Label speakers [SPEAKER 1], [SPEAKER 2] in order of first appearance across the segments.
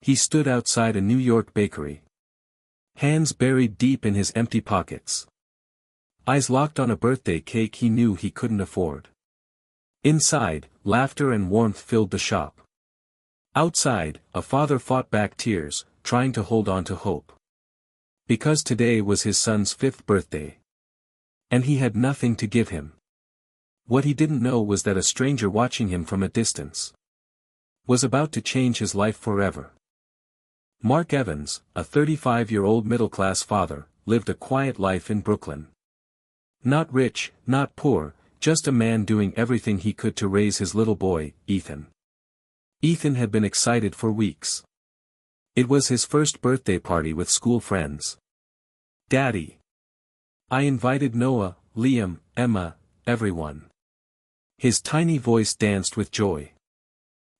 [SPEAKER 1] He stood outside a New York bakery. Hands buried deep in his empty pockets. Eyes locked on a birthday cake he knew he couldn't afford. Inside, laughter and warmth filled the shop. Outside, a father fought back tears, trying to hold on to hope. Because today was his son's 5th birthday. And he had nothing to give him. What he didn't know was that a stranger watching him from a distance was about to change his life forever. Mark Evans, a 35-year-old middle-class father, lived a quiet life in Brooklyn. Not rich, not poor, just a man doing everything he could to raise his little boy, Ethan. Ethan had been excited for weeks. It was his first birthday party with school friends. "Daddy. I invited Noah, Liam, Emma, everyone." His tiny voice danced with joy.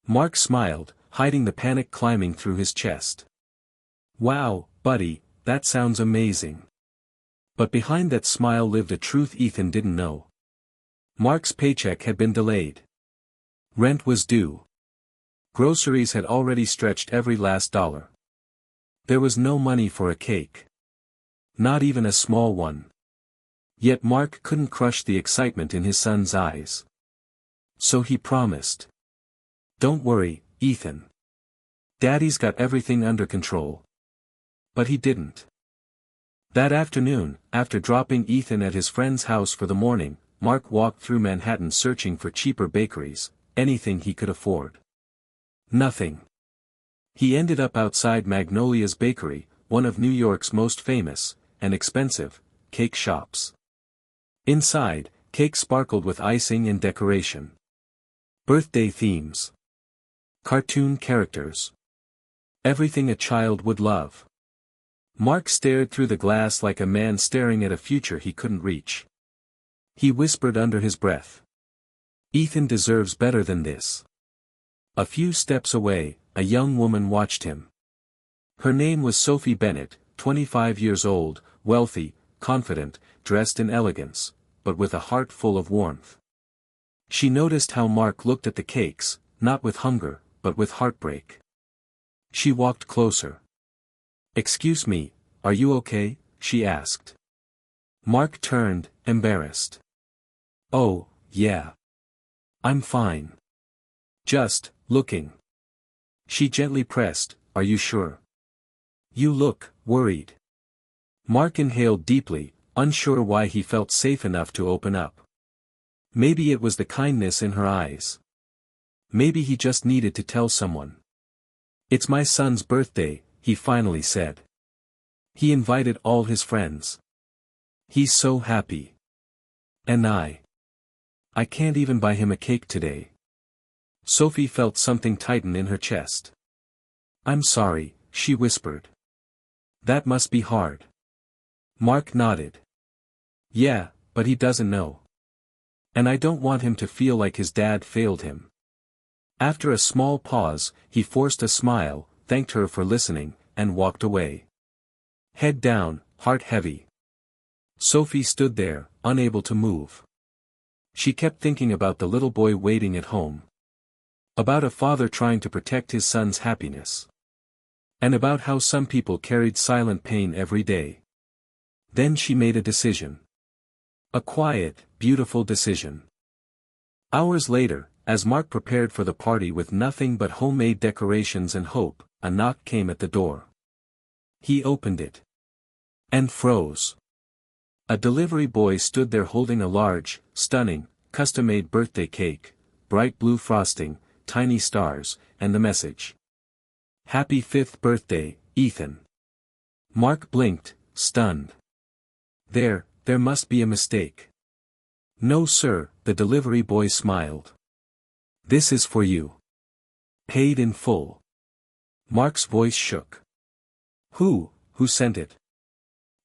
[SPEAKER 1] Mark smiled, hiding the panic climbing through his chest. "Wow, buddy, that sounds amazing." But behind that smile lived a truth Ethan didn't know. Mark's paycheck had been delayed. Rent was due. Groceries had already stretched every last dollar. There was no money for a cake. Not even a small one. Yet Mark couldn't crush the excitement in his son's eyes. So he promised. "Don't worry, Ethan. Daddy's got everything under control." But he didn't. That afternoon, after dropping Ethan at his friend's house for the morning, Mark walked through Manhattan searching for cheaper bakeries, anything he could afford. Nothing. He ended up outside Magnolia's Bakery, one of New York's most famous, and expensive, cake shops. Inside, cake sparkled with icing and decoration. Birthday themes. Cartoon characters. Everything a child would love. Mark stared through the glass like a man staring at a future he couldn't reach. He whispered under his breath. "Ethan deserves better than this." A few steps away, a young woman watched him. Her name was Sophie Bennett, 25 years old, wealthy, confident, dressed in elegance, but with a heart full of warmth. She noticed how Mark looked at the cakes, not with hunger, but with heartbreak. She walked closer. "Excuse me, are you okay?" she asked. Mark turned, embarrassed. "Oh, yeah. I'm fine. Just looking." She gently pressed, "Are you sure? You look worried." Mark inhaled deeply, unsure why he felt safe enough to open up. Maybe it was the kindness in her eyes. Maybe he just needed to tell someone. "It's my son's birthday," he finally said. "He invited all his friends. He's so happy. And I can't even buy him a cake today." Sophie felt something tighten in her chest. "I'm sorry," she whispered. "That must be hard." Mark nodded. "Yeah, but he doesn't know. And I don't want him to feel like his dad failed him." After a small pause, he forced a smile, thanked her for listening, and walked away. Head down, heart heavy. Sophie stood there, unable to move. She kept thinking about the little boy waiting at home. About a father trying to protect his son's happiness. And about how some people carried silent pain every day. Then she made a decision. A quiet, beautiful decision. Hours later, as Mark prepared for the party with nothing but homemade decorations and hope, a knock came at the door. He opened it. And froze. A delivery boy stood there holding a large, stunning, custom-made birthday cake, bright blue frosting, tiny stars, and the message. "Happy 5th birthday, Ethan." Mark blinked, stunned. There must be a mistake." "No sir," the delivery boy smiled. "This is for you. Paid in full." Mark's voice shook. Who sent it?"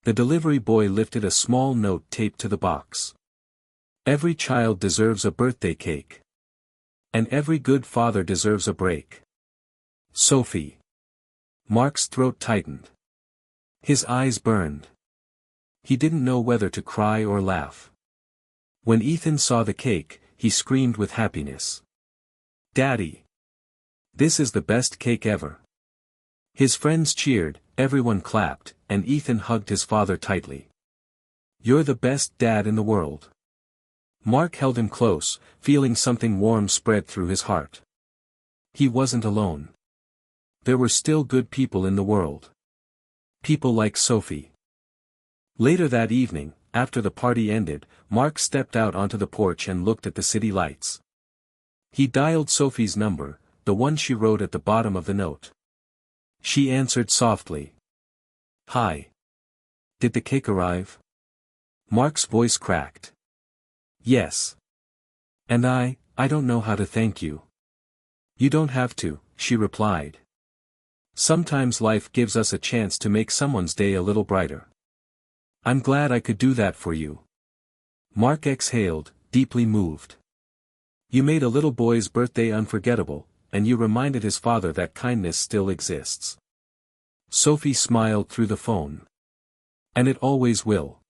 [SPEAKER 1] The delivery boy lifted a small note taped to the box. "Every child deserves a birthday cake. And every good father deserves a break. Sophie." Mark's throat tightened. His eyes burned. He didn't know whether to cry or laugh. When Ethan saw the cake, he screamed with happiness. "Daddy! This is the best cake ever." His friends cheered, everyone clapped, and Ethan hugged his father tightly. "You're the best dad in the world." Mark held him close, feeling something warm spread through his heart. He wasn't alone. There were still good people in the world. People like Sophie. Later that evening, after the party ended, Mark stepped out onto the porch and looked at the city lights. He dialed Sophie's number, the one she wrote at the bottom of the note. She answered softly. "Hi. Did the cake arrive?" Mark's voice cracked. "Yes. And I don't know how to thank you." "You don't have to," she replied. "Sometimes life gives us a chance to make someone's day a little brighter. I'm glad I could do that for you." Mark exhaled, deeply moved. "You made a little boy's birthday unforgettable, and you reminded his father that kindness still exists." Sophie smiled through the phone. "And it always will.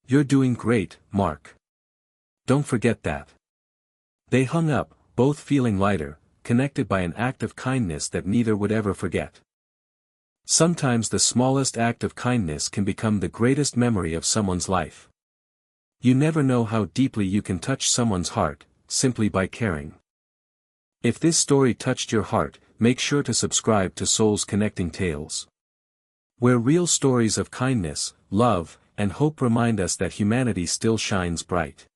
[SPEAKER 1] You're doing great, Mark. Don't forget that." They hung up, both feeling lighter, connected by an act of kindness that neither would ever forget. Sometimes the smallest act of kindness can become the greatest memory of someone's life. You never know how deeply you can touch someone's heart, simply by caring. If this story touched your heart, make sure to subscribe to Souls Connecting Tales, where real stories of kindness, love, and hope remind us that humanity still shines bright.